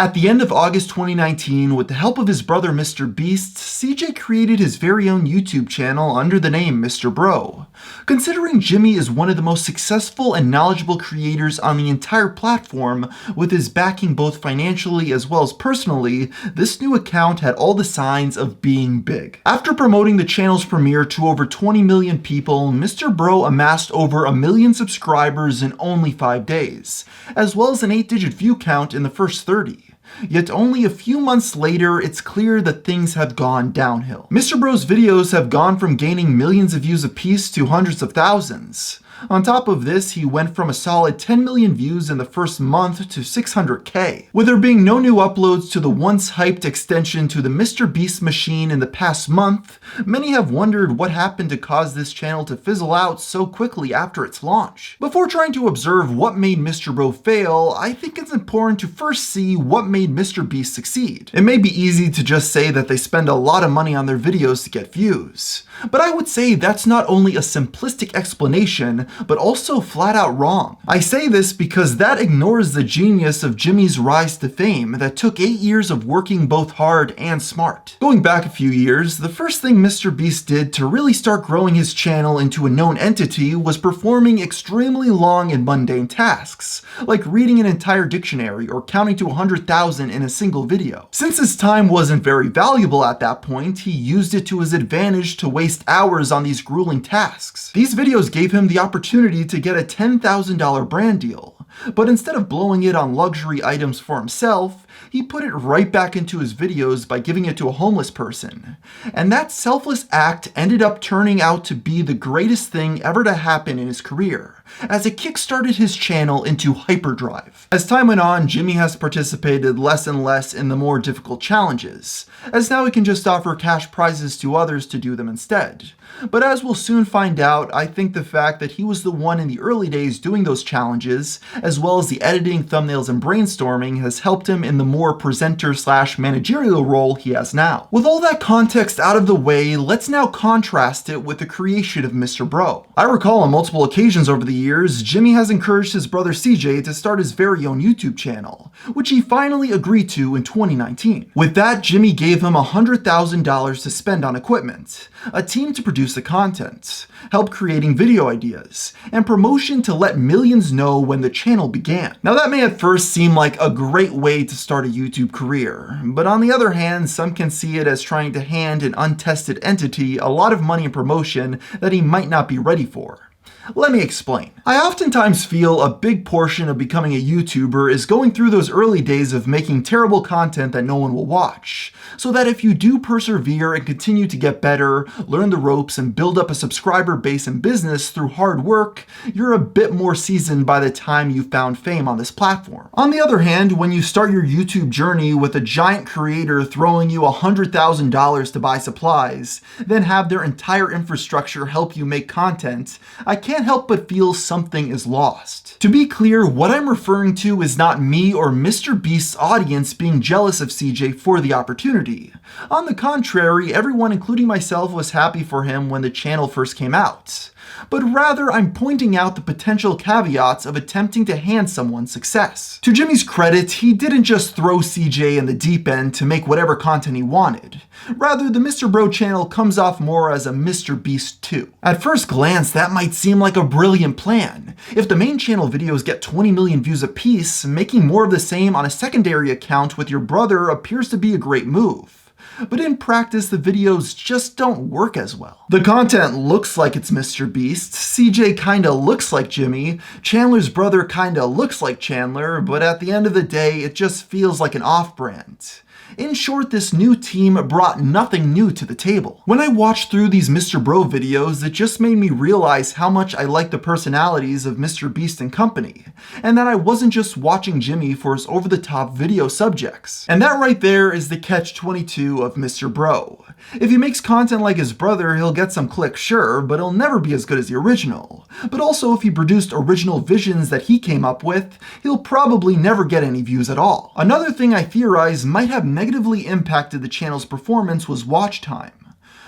At the end of August 2019, with the help of his brother MrBeast's, CJ created his very own YouTube channel under the name MrBro. Considering Jimmy is one of the most successful and knowledgeable creators on the entire platform, with his backing both financially as well as personally, this new account had all the signs of being big. After promoting the channel's premiere to over 20 million people, MrBro amassed over 1 million subscribers in only 5 days, as well as an 8-digit view count in the first 30. Yet only a few months later, it's clear that things have gone downhill. MrBro's videos have gone from gaining millions of views apiece to hundreds of thousands. On top of this, he went from a solid 10 million views in the first month to 600k. With there being no new uploads to the once hyped extension to the MrBeast machine in the past month, many have wondered what happened to cause this channel to fizzle out so quickly after its launch. Before trying to observe what made MrBro fail, I think it's important to first see what made MrBeast succeed. It may be easy to just say that they spend a lot of money on their videos to get views, but I would say that's not only a simplistic explanation, but also flat out wrong. I say this because that ignores the genius of Jimmy's rise to fame that took 8 years of working both hard and smart. Going back a few years, the first thing MrBeast did to really start growing his channel into a known entity was performing extremely long and mundane tasks, like reading an entire dictionary or counting to 100,000 in a single video. Since his time wasn't very valuable at that point, he used it to his advantage to waste hours on these grueling tasks. These videos gave him the opportunity to get a $10,000 brand deal, but instead of blowing it on luxury items for himself, he put it right back into his videos by giving it to a homeless person. And that selfless act ended up turning out to be the greatest thing ever to happen in his career, as it kickstarted his channel into hyperdrive. As time went on, Jimmy has participated less and less in the more difficult challenges, as now he can just offer cash prizes to others to do them instead. But as we'll soon find out, I think the fact that he was the one in the early days doing those challenges, as well as the editing, thumbnails, and brainstorming, has helped him in the more presenter/managerial role he has now. With all that context out of the way, let's now contrast it with the creation of MrBro. I recall on multiple occasions over the years, Jimmy has encouraged his brother CJ to start his very own YouTube channel, which he finally agreed to in 2019. With that, Jimmy gave him $100,000 to spend on equipment, a team to produce the content, help creating video ideas, and promotion to let millions know when the channel began. Now that may at first seem like a great way to start a YouTube career, but on the other hand, some can see it as trying to hand an untested entity a lot of money and promotion that he might not be ready for. Let me explain. I oftentimes feel a big portion of becoming a YouTuber is going through those early days of making terrible content that no one will watch, so that if you do persevere and continue to get better, learn the ropes, and build up a subscriber base and business through hard work, you're a bit more seasoned by the time you've found fame on this platform. On the other hand, when you start your YouTube journey with a giant creator throwing you $100,000 to buy supplies, then have their entire infrastructure help you make content, I can't help but feel something is lost. To be clear, what I'm referring to is not me or MrBeast's audience being jealous of CJ for the opportunity. On the contrary, everyone including myself was happy for him when the channel first came out. But rather, I'm pointing out the potential caveats of attempting to hand someone success. To Jimmy's credit, he didn't just throw CJ in the deep end to make whatever content he wanted. Rather, the MrBro channel comes off more as a MrBeast 2. At first glance, that might seem like a brilliant plan. If the main channel videos get 20 million views apiece, making more of the same on a secondary account with your brother appears to be a great move. But in practice, the videos just don't work as well. The content looks like it's MrBeast, CJ kinda looks like Jimmy, Chandler's brother kinda looks like Chandler, but at the end of the day, it just feels like an off-brand. In short, this new team brought nothing new to the table. When I watched through these MrBro videos, it just made me realize how much I like the personalities of MrBeast and company, and that I wasn't just watching Jimmy for his over-the-top video subjects. And that right there is the catch-22 of MrBro. If he makes content like his brother, he'll get some clicks, sure, but he'll never be as good as the original. But also, if he produced original visions that he came up with, he'll probably never get any views at all. Another thing I theorize might have negatively impacted the channel's performance was watch time.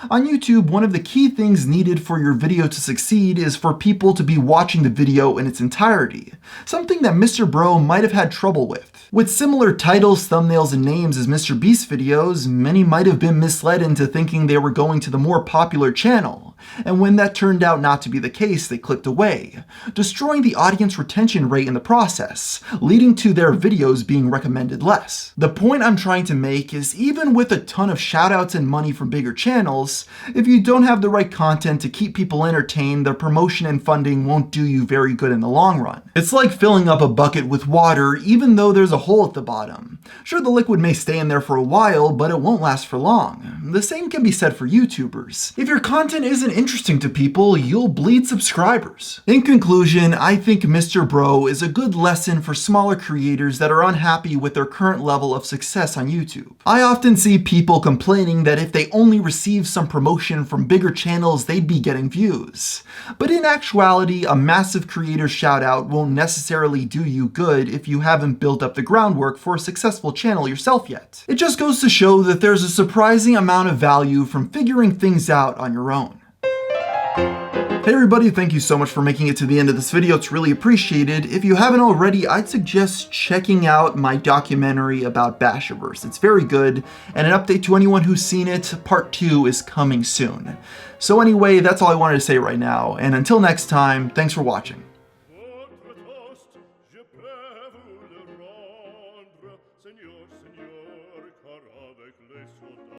On YouTube, one of the key things needed for your video to succeed is for people to be watching the video in its entirety, something that MrBro might have had trouble with. With similar titles, thumbnails, and names as MrBeast's videos, many might have been misled into thinking they were going to the more popular channel, and when that turned out not to be the case, they clicked away, destroying the audience retention rate in the process, leading to their videos being recommended less. The point I'm trying to make is even with a ton of shoutouts and money from bigger channels, if you don't have the right content to keep people entertained, their promotion and funding won't do you very good in the long run. It's like filling up a bucket with water even though there's a hole at the bottom. Sure, the liquid may stay in there for a while, but it won't last for long. The same can be said for YouTubers. If your content isn't interesting to people, you'll bleed subscribers. In conclusion, I think MrBro is a good lesson for smaller creators that are unhappy with their current level of success on YouTube. I often see people complaining that if they only received some promotion from bigger channels, they'd be getting views. But in actuality, a massive creator shout out won't necessarily do you good if you haven't built up the groundwork for a successful channel yourself yet. It just goes to show that there's a surprising amount of value from figuring things out on your own. Hey everybody, thank you so much for making it to the end of this video. It's really appreciated. If you haven't already, I'd suggest checking out my documentary about Bashiverse. It's very good, and an update to anyone who's seen it, part 2 is coming soon. So anyway, that's all I wanted to say right now, and until next time, thanks for watching.